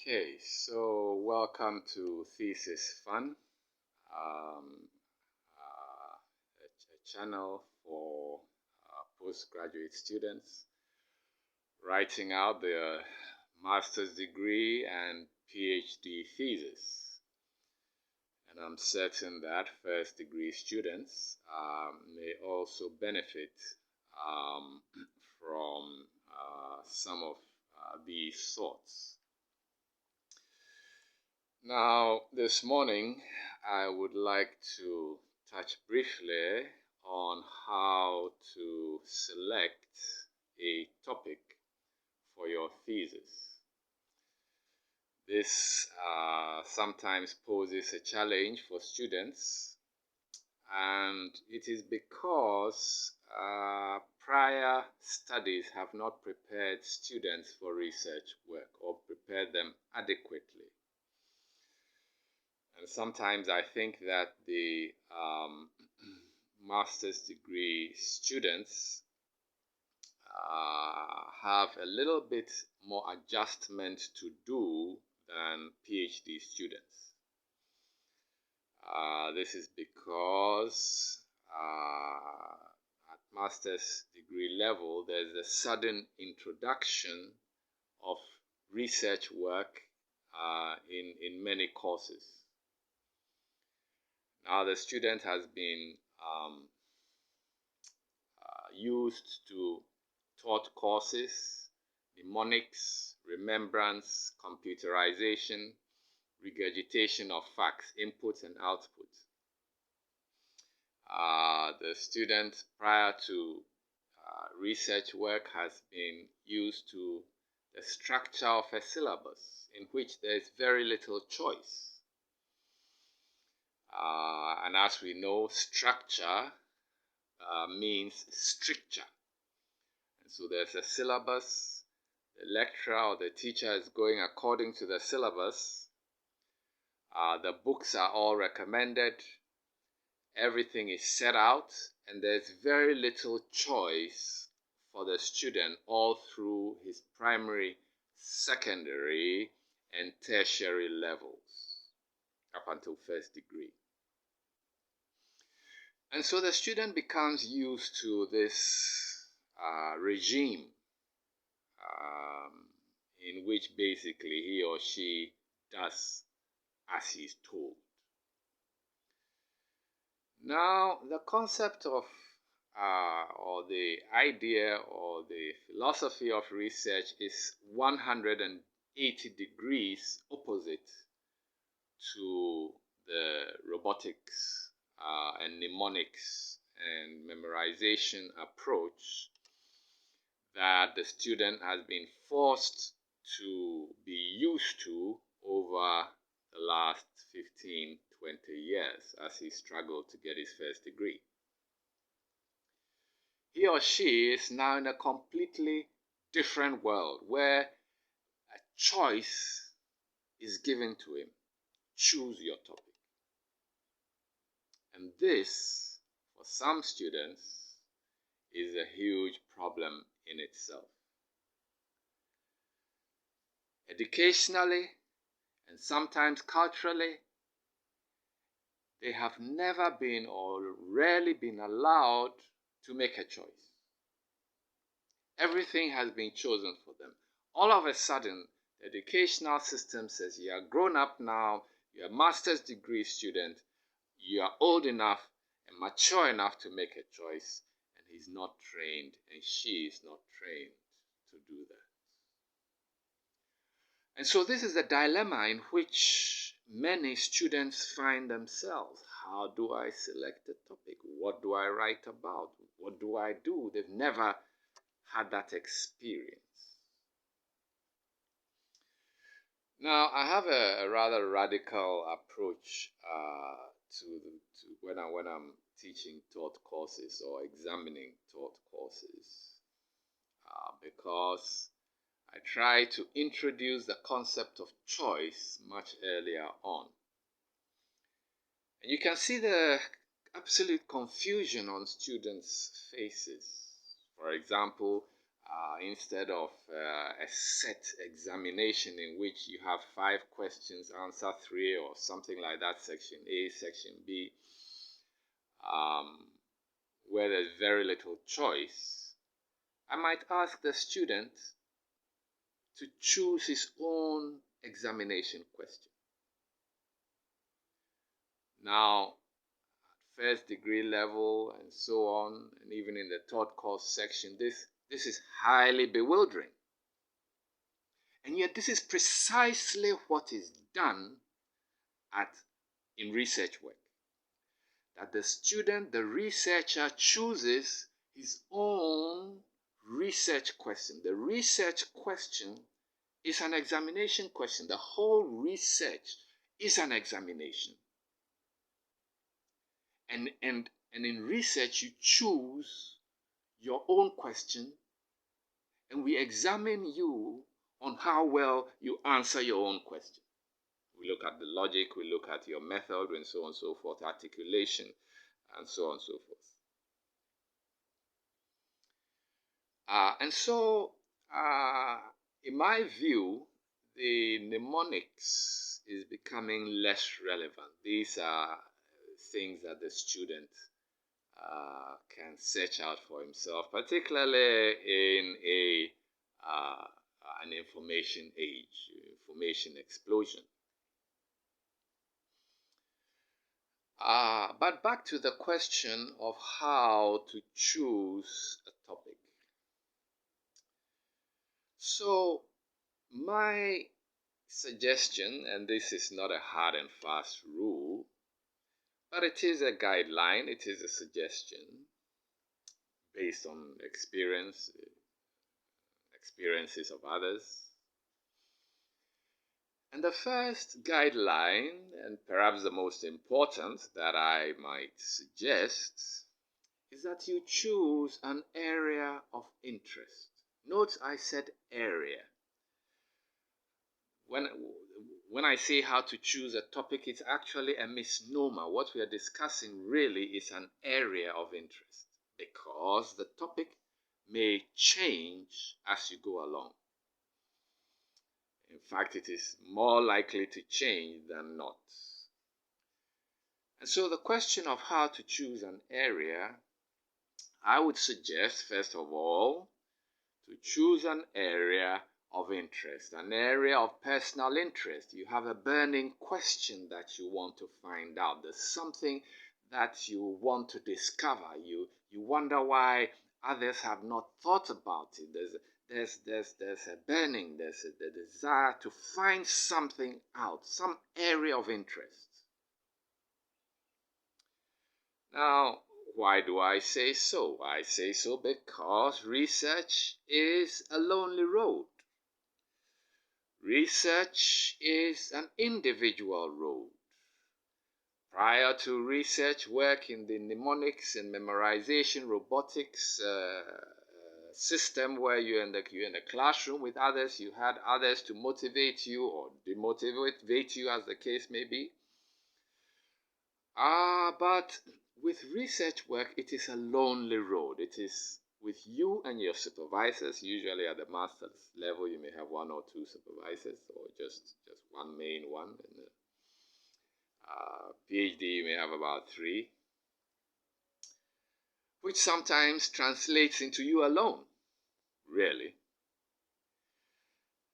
Okay, so welcome to Thesis Fun, a channel for postgraduate students writing out their master's degree and PhD thesis. And I'm certain that first degree students may also benefit from some of these thoughts. Now, this morning, I would like to touch briefly on how to select a topic for your thesis. This sometimes poses a challenge for students, and it is because prior studies have not prepared students for research work or prepared them adequately. And sometimes I think that the master's degree students have a little bit more adjustment to do than PhD students. This is because at master's degree level, there's a sudden introduction of research work in many courses. Now the student has been used to taught courses, mnemonics, remembrance, computerization, regurgitation of facts, input and output. The student prior to research work has been used to the structure of a syllabus in which there is very little choice. And as we know, structure means stricture. And so there's a syllabus, the lecturer or the teacher is going according to the syllabus. The books are all recommended, everything is set out, and there's very little choice for the student all through his primary, secondary, and tertiary levels up until first degree. And so the student becomes used to this regime in which basically he or she does as he's told. Now, the concept of or the idea or the philosophy of research is 180 degrees opposite to the robotics and mnemonics and memorization approach that the student has been forced to be used to over the last 15, 20 years as he struggled to get his first degree. He or she is now in a completely different world where a choice is given to him. Choose your topic. And this, for some students, is a huge problem in itself. Educationally, and sometimes culturally, they have never been or rarely been allowed to make a choice. Everything has been chosen for them. All of a sudden, the educational system says you are grown up now, you're a master's degree student, you are old enough and mature enough to make a choice, and he's not trained and she is not trained to do that. And so this is the dilemma in which many students find themselves. How do I select a topic? What do I write about? What do I do? They've never had that experience. Now, I have a rather radical approach to when I'm teaching taught courses or examining taught courses, because I try to introduce the concept of choice much earlier on. And you can see the absolute confusion on students' faces. For example, instead of a set examination in which you have 5 questions, answer 3 or something like that, section A, section B, where there's very little choice, I might ask the student to choose his own examination question. Now, at first degree level and so on, and even in the third course section, this is highly bewildering. And yet this is precisely what is done in research work. That the student, the researcher, chooses his own research question. The research question is an examination question. The whole research is an examination. And in research, you choose your own question, and we examine you on how well you answer your own question. We look at the logic, we look at your method, and so on and so forth, articulation, and so on and so forth. In my view, the mnemonics is becoming less relevant. These are things that the student can search out for himself, particularly in an information age, information explosion. But back to the question of how to choose a topic. So my suggestion, and this is not a hard and fast rule, but it is a guideline, it is a suggestion based on experiences of others. And the first guideline, and perhaps the most important that I might suggest, is that you choose an area of interest. Note I said area. When I say how to choose a topic, it's actually a misnomer. What we are discussing really is an area of interest, because the topic may change as you go along. In fact, it is more likely to change than not. And so the question of how to choose an area, I would suggest, first of all, to choose an area of interest, an area of personal interest. You have a burning question that you want to find out. There's something that you want to discover. You wonder why others have not thought about it. There's a burning, there's a desire to find something out, some area of interest. Now, why do I say so? I say so because research is a lonely road. Research is an individual road. Prior to research work in the mnemonics and memorization robotics system, where you're in the classroom with others, you had others to motivate you or demotivate you, as the case may be. But with research work, it is a lonely road. It is with you and your supervisors. Usually at the master's level, you may have 1 or 2 supervisors, or just one main one. And PhD, you may have about 3, which sometimes translates into you alone, really.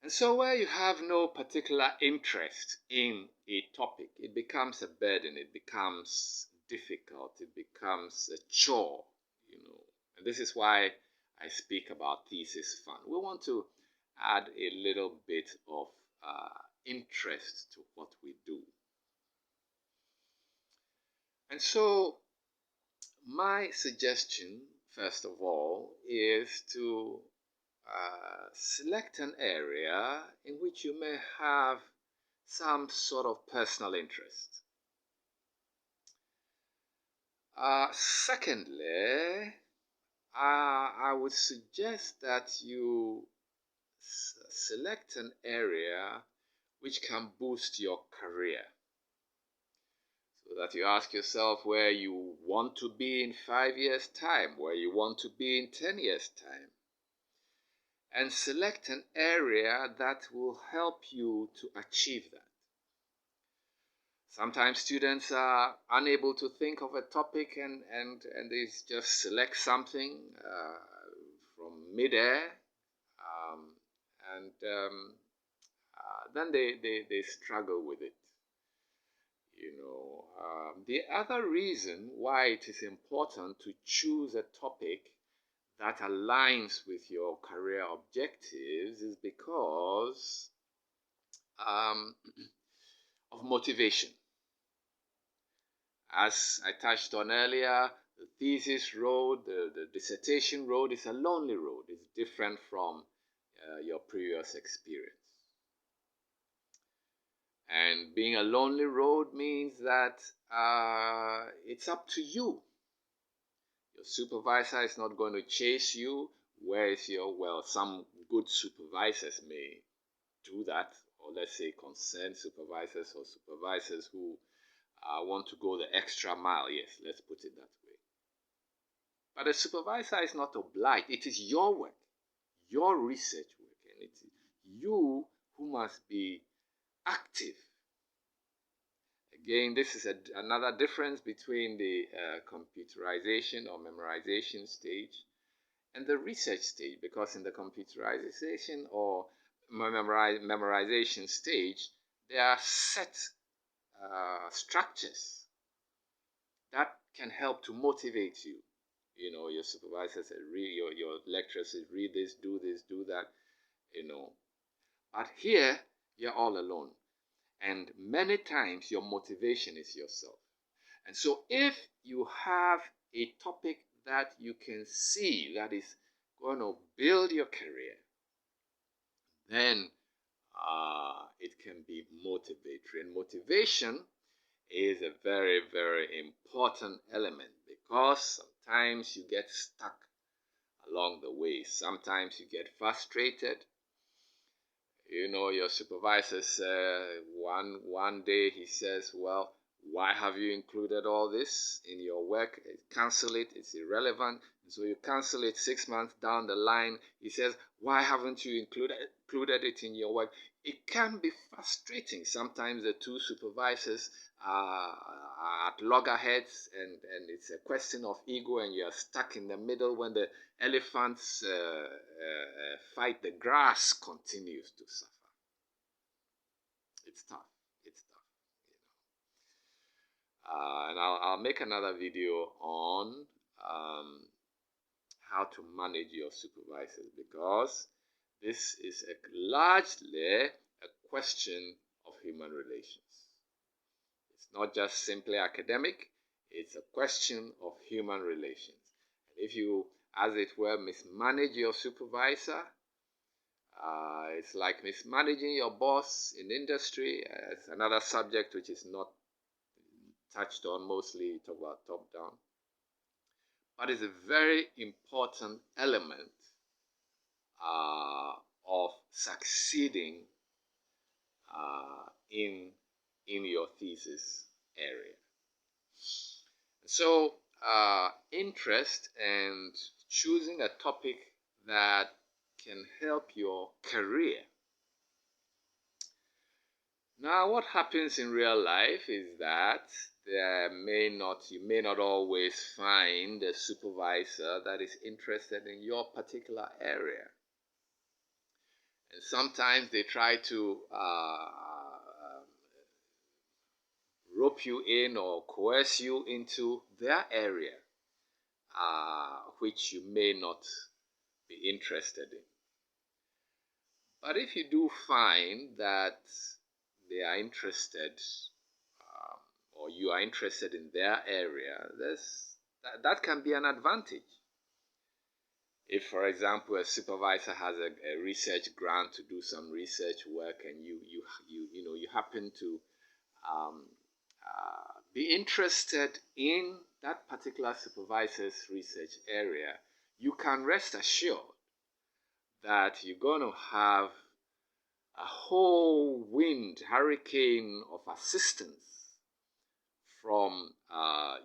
And so where you have no particular interest in a topic, it becomes a burden, it becomes difficult, it becomes a chore, And this is why I speak about thesis fun. We want to add a little bit of interest to what we do. And so my suggestion, first of all, is to select an area in which you may have some sort of personal interest. Secondly, I would suggest that you select an area which can boost your career, so that you ask yourself where you want to be in 5 years' time, where you want to be in 10 years' time. and select an area that will help you to achieve that. Sometimes students are unable to think of a topic and they just select something from midair, um, and then they struggle with it. The other reason why it is important to choose a topic that aligns with your career objectives is because of motivation. As I touched on earlier, the thesis road, the dissertation road is a lonely road. It's different from your previous experience. And being a lonely road means that it's up to you. Your supervisor is not going to chase you. Some good supervisors may do that, or let's say concerned supervisors or supervisors who want to go the extra mile. Yes, let's put it that way. But a supervisor is not obliged. It is your work, your research work, and it is you who must be active. Again, this is another difference between the computerization or memorization stage and the research stage, because in the computerization or memorization stage, there are set structures that can help to motivate you. Your supervisor said, your lecturer said, read this, do that, But here, you're all alone. And many times, your motivation is yourself. And so if you have a topic that you can see that is going to build your career, then it can be motivatory. And motivation is a very, very important element, because sometimes you get stuck along the way. Sometimes you get frustrated. Your supervisor says one day he says, well, why have you included all this in your work? Cancel it, it's irrelevant. And so you cancel it 6 months down the line. He says, why haven't you included it in your work? It can be frustrating. Sometimes the two supervisors are at loggerheads, and it's a question of ego, and you're stuck in the middle. When the elephants fight, the grass continues to suffer. It's tough. It's tough. And I'll make another video on how to manage your supervisors, because this is largely a question of human relations. It's not just simply academic, it's a question of human relations. And if you, as it were, mismanage your supervisor, it's like mismanaging your boss in industry. It's another subject which is not touched on. Mostly talk about top-down. But it's a very important element of succeeding in your thesis area. So interest and choosing a topic that can help your career. Now, what happens in real life is that you may not always find a supervisor that is interested in your particular area. And sometimes they try to rope you in or coerce you into their area, which you may not be interested in. But if you do find that they are interested, or you are interested in their area, that can be an advantage. If, for example, a supervisor has a research grant to do some research work, and you happen to be interested in that particular supervisor's research area, you can rest assured that you're going to have a whole hurricane of assistance from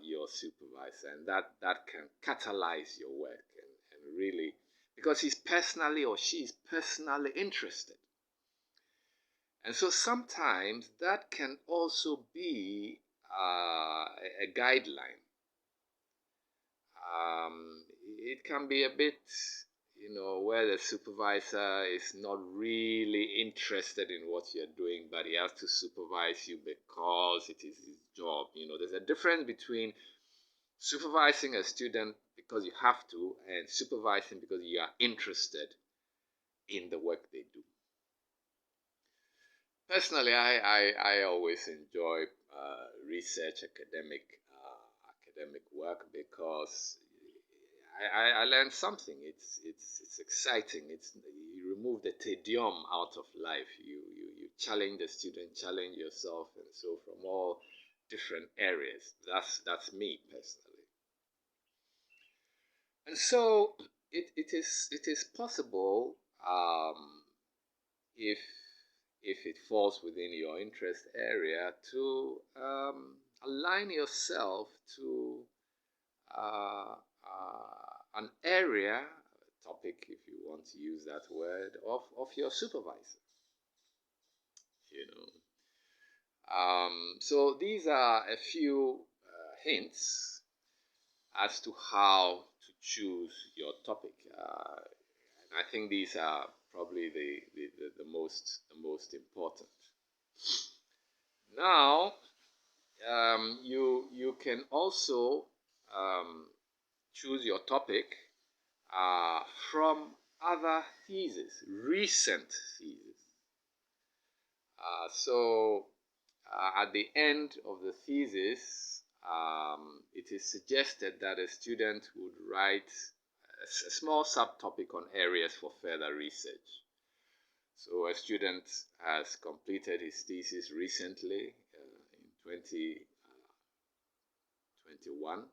your supervisor, and that can catalyze your work and really because he's personally or she is personally interested. And so sometimes that can also be a guideline. It can be a bit, where the supervisor is not really interested in what you're doing, but he has to supervise you because it is his job. There's a difference between supervising a student because you have to and supervising because you are interested in the work they do. Personally, I always enjoy research academic work because I learned something. It's exciting. You remove the tedium out of life. You challenge the student, challenge yourself, and so from all different areas. That's me personally. And so it is possible, if it falls within your interest area, to align yourself to an area, a topic, if you want to use that word, of your supervisor. So these are a few hints as to how to choose your topic. And I think these are probably the most important. Now, you can also choose your topic from other theses, recent theses. So at the end of the thesis, it is suggested that a student would write a small subtopic on areas for further research. So a student has completed his thesis recently in 2021,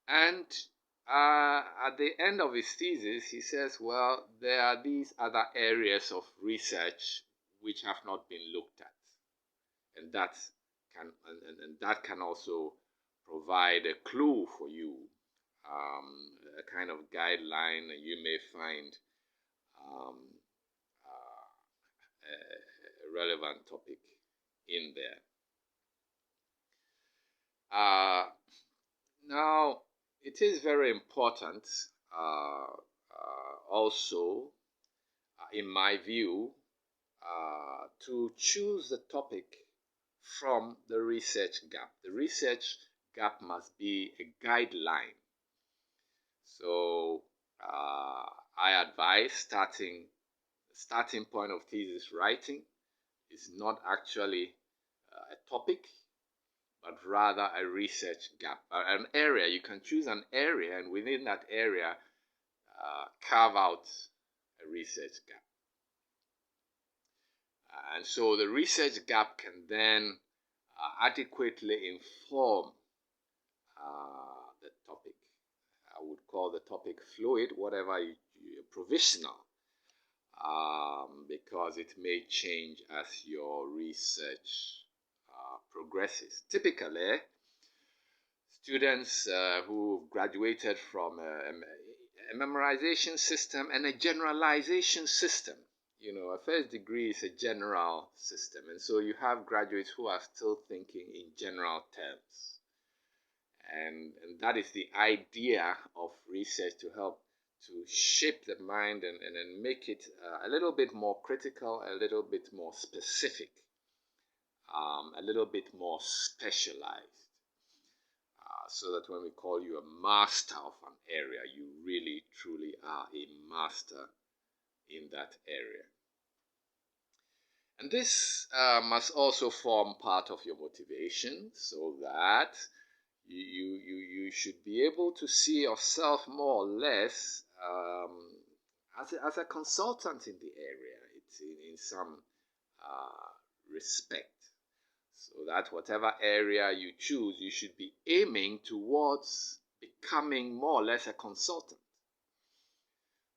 and at the end of his thesis, he says, well, there are these other areas of research which have not been looked at, and that can also provide a clue for you, a kind of guideline. You may find a relevant topic in there. Now, it is very important also, in my view, to choose the topic from the research gap. The research gap must be a guideline. So I advise starting point of thesis writing is not actually a topic, but rather a research gap, an area. You can choose an area, and within that area, carve out a research gap. And so the research gap can then adequately inform the topic. I would call the topic fluid, whatever provisional, because it may change as your research progresses. Typically, students who graduated from a memorization system and a generalization system. A first degree is a general system, and so you have graduates who are still thinking in general terms. And that is the idea of research, to help to shape the mind and make it a little bit more critical, a little bit more specific, a little bit more specialized. So that when we call you a master of an area, you really truly are a master in that area. And this must also form part of your motivation, so that you should be able to see yourself more or less as a consultant in the area. It's in some respect. So that whatever area you choose, you should be aiming towards becoming more or less a consultant.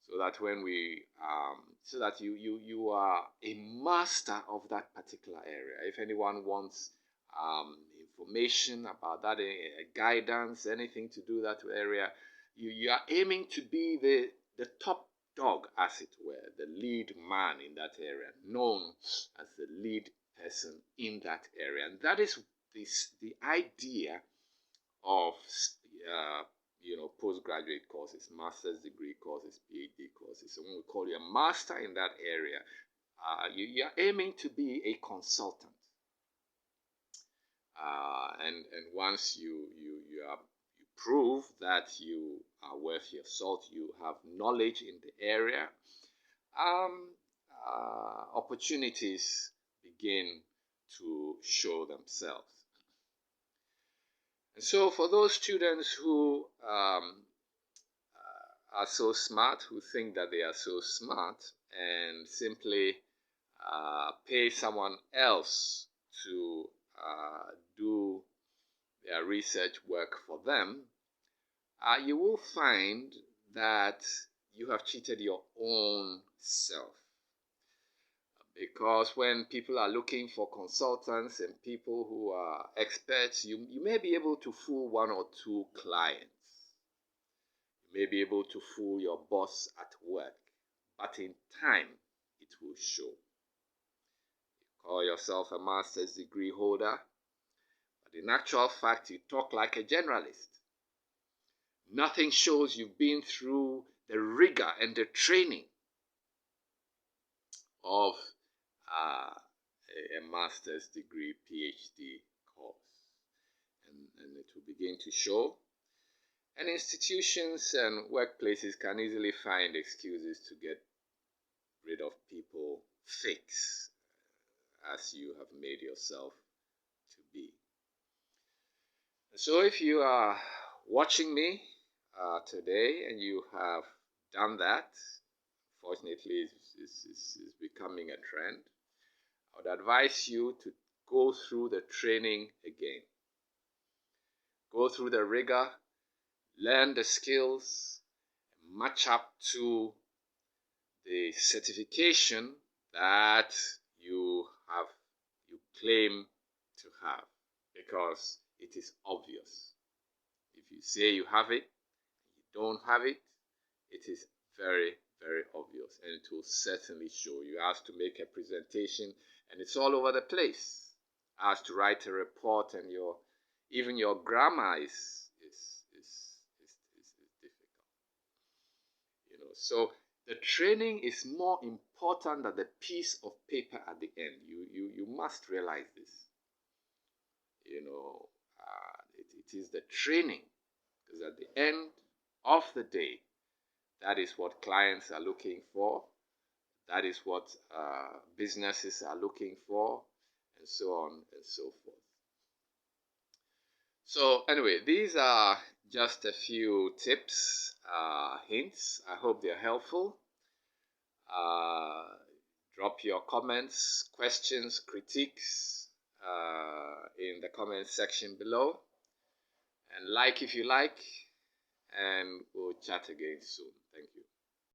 So that when so that you are a master of that particular area. If anyone wants information about that, guidance, anything to do that area, you are aiming to be the top dog, as it were, the lead man in that area, known as the lead person in that area. And that is the idea of postgraduate courses, master's degree courses, PhD courses. So when we call you a master in that area, you are aiming to be a consultant. And once you prove that you are worth your salt, you have knowledge in the area, opportunities begin to show themselves. And so for those students who are so smart, who think that they are so smart, and simply pay someone else to do their research work for them, you will find that you have cheated your own self. Because when people are looking for consultants and people who are experts, you may be able to fool one or two clients. You may be able to fool your boss at work, but in time, it will show. You call yourself a master's degree holder, but in actual fact, you talk like a generalist. Nothing shows you've been through the rigor and the training of a master's degree, PhD course. And it will begin to show. And institutions and workplaces can easily find excuses to get rid of people fakes, as you have made yourself to be. So if you are watching me today and you have done that, fortunately it's becoming a trend, I would advise you to go through the training again. Go through the rigor, learn the skills, match up to the certification that you claim to have, because it is obvious. If you say you have it, you don't have it, it is very, very obvious, and it will certainly show. You have to make a presentation, and it's all over the place. As to write a report, and even your grammar is difficult. So the training is more important than the piece of paper at the end. You must realize this. It is the training, because at the end of the day, that is what clients are looking for. That is what businesses are looking for, and so on and so forth. So anyway, these are just a few tips, hints. I hope they're helpful. Drop your comments, questions, critiques in the comments section below. And like if you like, and we'll chat again soon. Thank you.